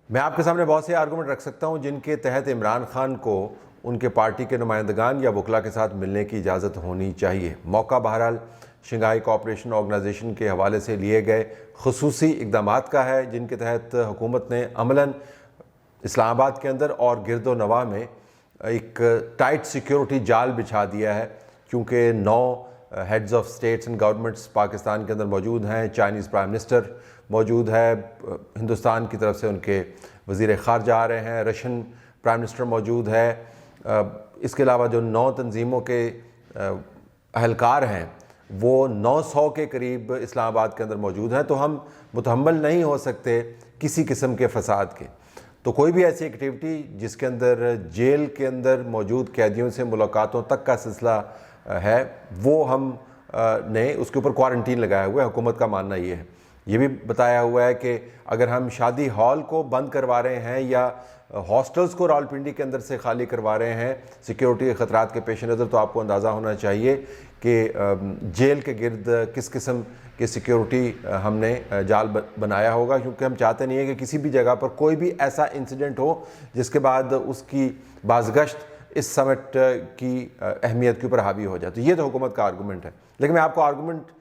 میں آپ کے سامنے بہت سے آرگومنٹ رکھ سکتا ہوں جن کے تحت عمران خان کو ان کے پارٹی کے نمائندگان یا وکلاء کے ساتھ ملنے کی اجازت ہونی چاہیے۔ موقع بہرحال شنگھائی کوآپریشن آرگنائزیشن کے حوالے سے لیے گئے خصوصی اقدامات کا ہے، جن کے تحت حکومت نے عملاً اسلام آباد کے اندر اور گرد و نواح میں ایک ٹائٹ سیکیورٹی جال بچھا دیا ہے، کیونکہ 9 heads of states and governments Pakistan کے اندر موجود ہیں، چائنیز پرائم منسٹر موجود ہے، ہندوستان کی طرف سے ان کے وزیر خارجہ آ رہے ہیں، رشین پرائم منسٹر موجود ہے، اس کے علاوہ جو 9 تنظیموں کے اہلکار ہیں وہ 900 کے قریب اسلام آباد کے اندر موجود ہیں، تو ہم متحمل نہیں ہو سکتے کسی قسم کے فساد کے۔ تو کوئی بھی ایسی ایکٹیویٹی جس کے اندر جیل کے اندر موجود قیدیوں سے ملاقاتوں تک کا سلسلہ ہے، وہ ہم نے اس کے اوپر کوارنٹین لگایا ہوا ہے۔ حکومت کا ماننا یہ ہے، یہ بھی بتایا ہوا ہے کہ اگر ہم شادی ہال کو بند کروا رہے ہیں یا ہاسٹلز کو راولپنڈی کے اندر سے خالی کروا رہے ہیں سیکیورٹی کے خطرات کے پیش نظر، تو آپ کو اندازہ ہونا چاہیے کہ جیل کے گرد کس قسم کی سیکیورٹی ہم نے جال بنایا ہوگا، کیونکہ ہم چاہتے نہیں ہیں کہ کسی بھی جگہ پر کوئی بھی ایسا انسیڈنٹ ہو جس کے بعد اس کی بازگشت اس سمٹ کی اہمیت کے اوپر حاوی ہو جائے۔ تو یہ تو حکومت کا آرگومنٹ ہے، لیکن میں آپ کو آرگومنٹ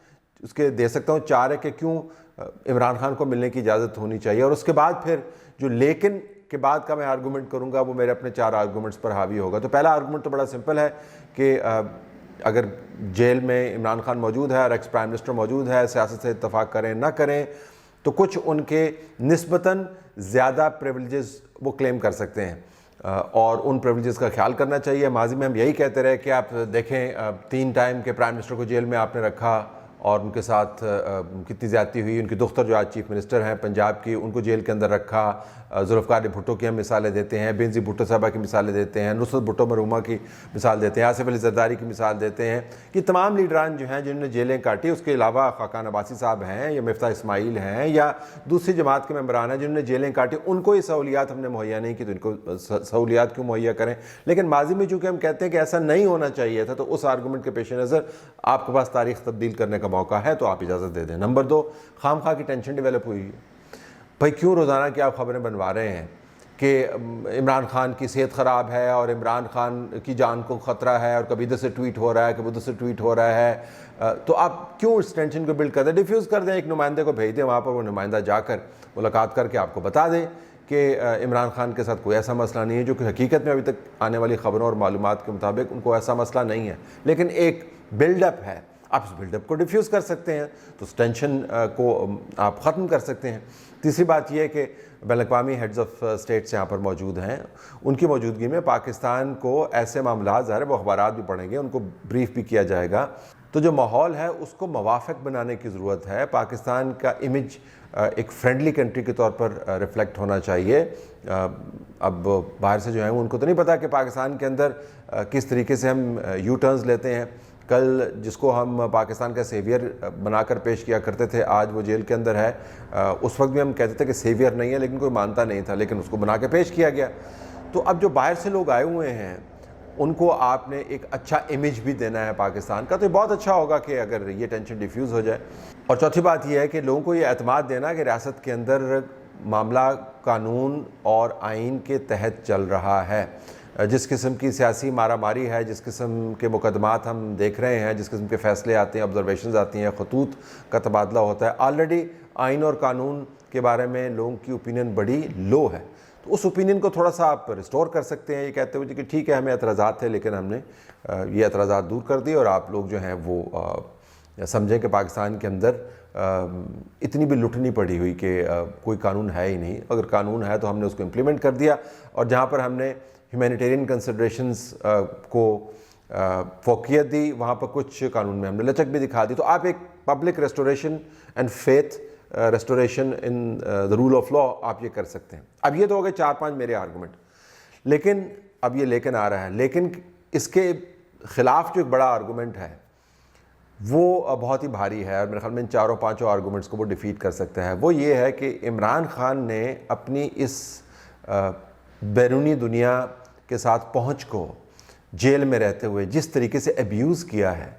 اس کے دے سکتا ہوں 4 ہے کہ کیوں عمران خان کو ملنے کی اجازت ہونی چاہیے، اور اس کے بعد پھر جو لیکن کے بعد کا میں آرگومنٹ کروں گا وہ میرے اپنے 4 آرگومنٹس پر حاوی ہوگا۔ تو پہلا آرگومنٹ تو بڑا سمپل ہے کہ اگر جیل میں عمران خان موجود ہے اور ایکس پرائم منسٹر موجود ہے، سیاست سے اتفاق کریں نہ کریں، تو کچھ ان کے نسبتاً زیادہ پریویلیجز وہ کلیم کر سکتے ہیں، اور ان پریویلیجز کا خیال کرنا چاہیے۔ ماضی میں ہم یہی کہتے رہے کہ آپ دیکھیں 3 ٹائم کے پرائم منسٹر کو جیل میں آپ نے رکھا اور ان کے ساتھ کتنی زیادتی ہوئی۔ ان کی دختر جو آج چیف منسٹر ہیں پنجاب کی، ان کو جیل کے اندر رکھا۔ ذوالفقار علی بھٹو کی ہم مثالیں دیتے ہیں، بینظیر بھٹو صاحبہ کی مثالیں دیتے ہیں، نصرت بھٹو مرحومہ کی مثال دیتے ہیں، آصف علی زرداری کی مثال دیتے ہیں، کہ تمام لیڈران جو ہیں جنہوں نے جیلیں کاٹی، اس کے علاوہ خاقان عباسی صاحب ہیں یا مفتاح اسماعیل ہیں یا دوسری جماعت کے ممبران ہیں جنہوں نے جیلیں کاٹی، ان کو یہ سہولیات ہم نے مہیا نہیں کی، تو ان کو سہولیات کیوں مہیا کریں؟ لیکن ماضی میں چونکہ ہم کہتے ہیں کہ ایسا نہیں ہونا چاہیے تھا، تو اس آرگومنٹ کے پیش نظر آپ کے پاس تاریخ تبدیل کرنے کا موقع ہے، تو آپ اجازت دے دیں۔ نمبر 2، خام خواہ کی ٹینشن ڈیولپ ہوئی ہے۔ بھائی کیوں روزانہ کی آپ خبریں بنوا رہے ہیں کہ عمران خان کی صحت خراب ہے اور عمران خان کی جان کو خطرہ ہے، اور کبھی ادھر سے ٹویٹ ہو رہا ہے، کبھی ادھر سے ٹویٹ ہو رہا ہے، تو آپ کیوں اس ٹینشن کو بلڈ کر دیں؟ ڈیفیوز کر دیں، ایک نمائندے کو بھیج دیں وہاں پر، وہ نمائندہ جا کر ملاقات کر کے آپ کو بتا دیں کہ عمران خان کے ساتھ کوئی ایسا مسئلہ نہیں ہے، جو کہ حقیقت میں ابھی تک آنے والی خبروں اور معلومات کے مطابق ان کو ایسا مسئلہ نہیں ہے، لیکن ایک بلڈ اپ ہے۔ آپ اس بلڈ اپ کو ڈیفیوز کر سکتے ہیں، تو اس ٹینشن کو آپ ختم کر سکتے ہیں۔ تیسری بات یہ ہے کہ بین الاقوامی ہیڈز آف اسٹیٹس یہاں پر موجود ہیں، ان کی موجودگی میں پاکستان کو ایسے معاملات، ظاہر ہے وہ اخبارات بھی پڑھیں گے، ان کو بریف بھی کیا جائے گا، تو جو ماحول ہے اس کو موافق بنانے کی ضرورت ہے۔ پاکستان کا امیج ایک فرینڈلی کنٹری کے طور پر ریفلیکٹ ہونا چاہیے۔ اب باہر سے جو ہیں ان کو تو نہیں پتا کہ پاکستان کے اندر کس طریقے سے ہم یو ٹرنز لیتے ہیں۔ کل جس کو ہم پاکستان کا سیویئر بنا کر پیش کیا کرتے تھے، آج وہ جیل کے اندر ہے، اس وقت بھی ہم کہتے تھے کہ سیویئر نہیں ہے، لیکن کوئی مانتا نہیں تھا، لیکن اس کو بنا کے پیش کیا گیا۔ تو اب جو باہر سے لوگ آئے ہوئے ہیں ان کو آپ نے ایک اچھا امیج بھی دینا ہے پاکستان کا، تو یہ بہت اچھا ہوگا کہ اگر یہ ٹینشن ڈیفیوز ہو جائے۔ اور چوتھی بات یہ ہے کہ لوگوں کو یہ اعتماد دینا کہ ریاست کے اندر معاملہ قانون اور آئین کے تحت چل رہا ہے۔ جس قسم کی سیاسی مارا ماری ہے، جس قسم کے مقدمات ہم دیکھ رہے ہیں، جس قسم کے فیصلے آتے ہیں، آبزرویشنز آتی ہیں، خطوط کا تبادلہ ہوتا ہے، آلریڈی آئین اور قانون کے بارے میں لوگوں کی اوپینین بڑی لو ہے۔ تو اس اوپینین کو تھوڑا سا آپ ریسٹور کر سکتے ہیں، یہ کہتے ہوئے کہ ٹھیک ہے ہمیں اعتراضات تھے، لیکن ہم نے یہ اعتراضات دور کر دی، اور آپ لوگ جو ہیں وہ سمجھیں کہ پاکستان کے اندر اتنی بھی لٹ نہیں پڑی ہوئی کہ کوئی قانون ہے ہی نہیں۔ اگر قانون ہے تو ہم نے اس کو امپلیمنٹ کر دیا، اور جہاں پر ہم نے ہیومینیٹیرین کنسیڈریشنز کو فوقیت دی، وہاں پر کچھ قانون میں ہم نے لچک بھی دکھا دی۔ تو آپ ایک public restoration and faith restoration in the rule of law آپ یہ کر سکتے ہیں۔ اب یہ تو ہو گئے 4-5 میرے آرگومنٹ، لیکن اب یہ لیکن آ رہا ہے، لیکن اس کے خلاف جو ایک بڑا آرگومنٹ ہے وہ بہت ہی بھاری ہے، اور میرے خیال میں ان 4-5 آرگومنٹس کو وہ ڈیفیٹ کر سکتا ہے۔ وہ یہ ہے کہ عمران خان نے اپنی اس بیرونی دنیا کے ساتھ پہنچ کو جیل میں رہتے ہوئے جس طریقے سے ایبیوز کیا ہے،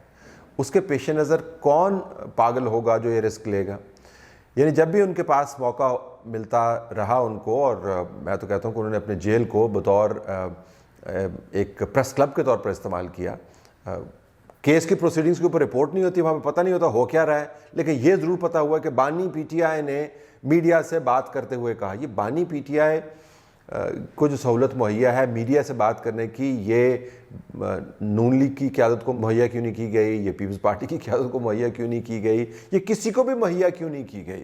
اس کے پیش نظر کون پاگل ہوگا جو یہ رسک لے گا؟ یعنی جب بھی ان کے پاس موقع ملتا رہا ان کو، اور میں تو کہتا ہوں کہ انہوں نے اپنے جیل کو بطور ایک پریس کلب کے طور پر استعمال کیا. کیس کی پروسیڈنگز کے اوپر رپورٹ نہیں ہوتی، وہاں پہ پتہ نہیں ہوتا ہو کیا رہا ہے، لیکن یہ ضرور پتہ ہوا کہ بانی پی ٹی آئی نے میڈیا سے بات کرتے ہوئے کہا. یہ بانی پی ٹی آئی کو جو سہولت مہیا ہے میڈیا سے بات کرنے کی، یہ نون لیگ کی قیادت کو مہیا کیوں نہیں کی گئی، یہ پیپلز پارٹی کی قیادت کو مہیا کیوں نہیں کی گئی، یہ کسی کو بھی مہیا کیوں نہیں کی گئی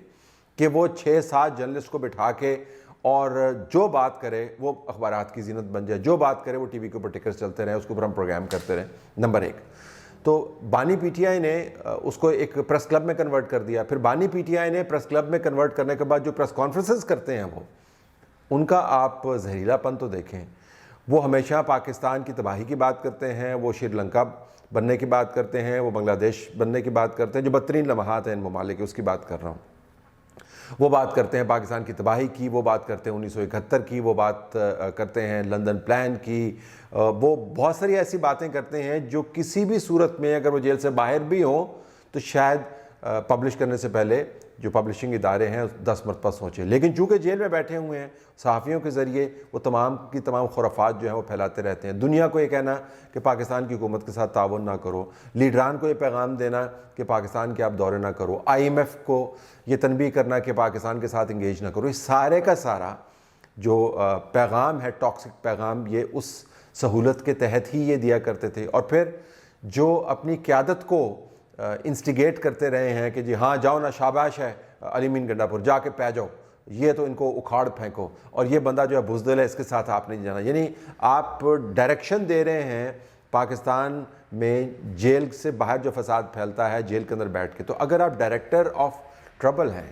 کہ وہ 6-7 جرنلسٹ کو بٹھا کے اور جو بات کرے وہ اخبارات کی زینت بن جائے، جو بات کرے وہ ٹی وی کے اوپر ٹکرز چلتے رہیں، اس کے اوپر ہم پروگرام کرتے رہیں. نمبر 1 تو بانی پی ٹی آئی نے اس کو ایک پریس کلب میں کنورٹ کر دیا. پھر بانی پی ٹی آئی نے پریس کلب میں کنورٹ کرنے کے بعد جو پریس کانفرنسز کرتے ہیں وہ ان کا آپ زہریلا پن تو دیکھیں. وہ ہمیشہ پاکستان کی تباہی کی بات کرتے ہیں، وہ شری لنکا بننے کی بات کرتے ہیں، وہ بنگلہ دیش بننے کی بات کرتے ہیں، جو بدترین لمحات ہیں ان ممالک کے اس کی بات کر رہا ہوں. وہ بات کرتے ہیں پاکستان کی تباہی کی، وہ بات کرتے ہیں 1971 کی، وہ بات کرتے ہیں لندن پلان کی، وہ بہت ساری ایسی باتیں کرتے ہیں جو کسی بھی صورت میں اگر وہ جیل سے باہر بھی ہوں تو شاید پبلش کرنے سے پہلے جو پبلشنگ ادارے ہیں 10 مرتبہ سوچیں. لیکن چونکہ جیل میں بیٹھے ہوئے ہیں، صحافیوں کے ذریعے وہ تمام کی تمام خرافات جو ہیں وہ پھیلاتے رہتے ہیں. دنیا کو یہ کہنا کہ پاکستان کی حکومت کے ساتھ تعاون نہ کرو، لیڈران کو یہ پیغام دینا کہ پاکستان کے آپ دورے نہ کرو، IMF کو یہ تنبیہ کرنا کہ پاکستان کے ساتھ انگیج نہ کرو. یہ سارے کا سارا جو پیغام ہے، ٹاکسک پیغام، یہ اس سہولت کے تحت ہی یہ دیا کرتے تھے. اور پھر جو اپنی قیادت کو انسٹیگیٹ کرتے رہے ہیں کہ جی ہاں جاؤ نا، شاباش ہے علی مین گنڈا پور، جا کے پہ جاؤ، یہ تو ان کو اکھاڑ پھینکو، اور یہ بندہ جو ہے بزدل ہے، اس کے ساتھ آپ نہیں جانا. یعنی آپ ڈائریکشن دے رہے ہیں پاکستان میں جیل سے باہر جو فساد پھیلتا ہے جیل کے اندر بیٹھ کے. تو اگر آپ ڈائریکٹر آف ٹربل ہیں،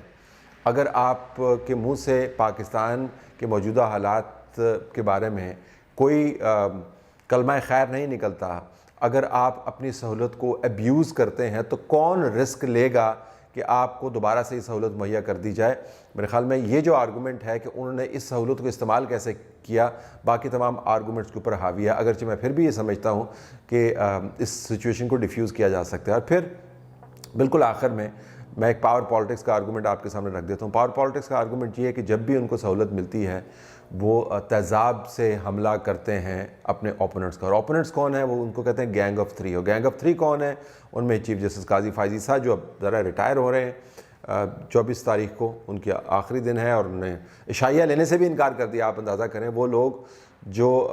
اگر آپ کے منہ سے پاکستان کے موجودہ حالات کے بارے میں کوئی کلمہ خیر نہیں نکلتا، اگر آپ اپنی سہولت کو ایبیوز کرتے ہیں، تو کون رسک لے گا کہ آپ کو دوبارہ سے یہ سہولت مہیا کر دی جائے؟ میرے خیال میں یہ جو آرگومنٹ ہے کہ انہوں نے اس سہولت کو استعمال کیسے کیا، باقی تمام آرگومنٹس کے اوپر حاوی ہے. اگرچہ میں پھر بھی یہ سمجھتا ہوں کہ اس سچویشن کو ڈیفیوز کیا جا سکتا ہے. اور پھر بالکل آخر میں ایک پاور پالیٹکس کا آرگومنٹ آپ کے سامنے رکھ دیتا ہوں. پاور پالیٹکس کا آرگومنٹ یہ ہے کہ جب بھی ان کو سہولت ملتی ہے وہ تیزاب سے حملہ کرتے ہیں اپنے اوپوننٹس کا. اور اوپوننٹس کون ہیں؟ وہ ان کو کہتے ہیں گینگ آف 3. اور گینگ آف 3 کون ہے؟ ان میں چیف جسٹس قاضی فائز عیسیٰ جو اب ذرا ریٹائر ہو رہے ہیں، 24 تاریخ کو ان کی آخری دن ہے، اور انہیں عشائیہ لینے سے بھی انکار کر دیا. آپ اندازہ کریں وہ لوگ جو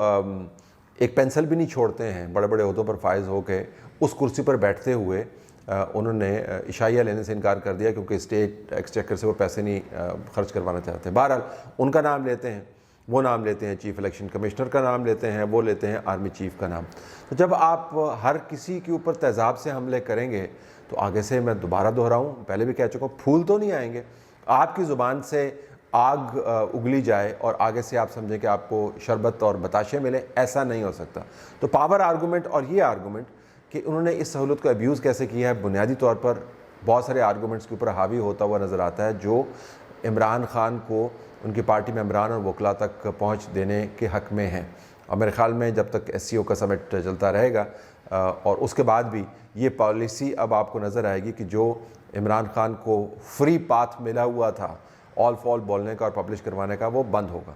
ایک پینسل بھی نہیں چھوڑتے ہیں، بڑے بڑے عہدوں پر فائز ہو کے اس کرسی پر بیٹھتے ہوئے انہوں نے عشائیہ لینے سے انکار کر دیا کیونکہ اسٹیٹ ایکسچیکر سے وہ پیسے نہیں خرچ کروانا چاہتے. بہرحال ان کا نام لیتے ہیں، وہ نام لیتے ہیں چیف الیکشن کمشنر کا نام لیتے ہیں، وہ لیتے ہیں آرمی چیف کا نام. تو جب آپ ہر کسی کے اوپر تیزاب سے حملے کریں گے تو آگے سے میں دوبارہ دہراؤں، پہلے بھی کہہ چکا ہوں، پھول تو نہیں آئیں گے. آپ کی زبان سے آگ اگلی جائے اور آگے سے آپ سمجھیں کہ آپ کو شربت اور بتاشے ملے، ایسا نہیں ہو سکتا. تو پاور آرگومنٹ اور یہ آرگومنٹ کہ انہوں نے اس سہولت کو ابیوز کیسے کیا ہے، بنیادی طور پر بہت سارے آرگومنٹس کے اوپر حاوی ہوتا ہوا نظر آتا ہے جو عمران خان کو ان کی پارٹی ممبران اور وکلاء تک پہنچ دینے کے حق میں ہیں. اور میرے خیال میں جب تک SCO کا سمٹ چلتا رہے گا اور اس کے بعد بھی یہ پالیسی اب آپ کو نظر آئے گی کہ جو عمران خان کو فری پاتھ ملا ہوا تھا آل فال بولنے کا اور پبلش کروانے کا، وہ بند ہوگا.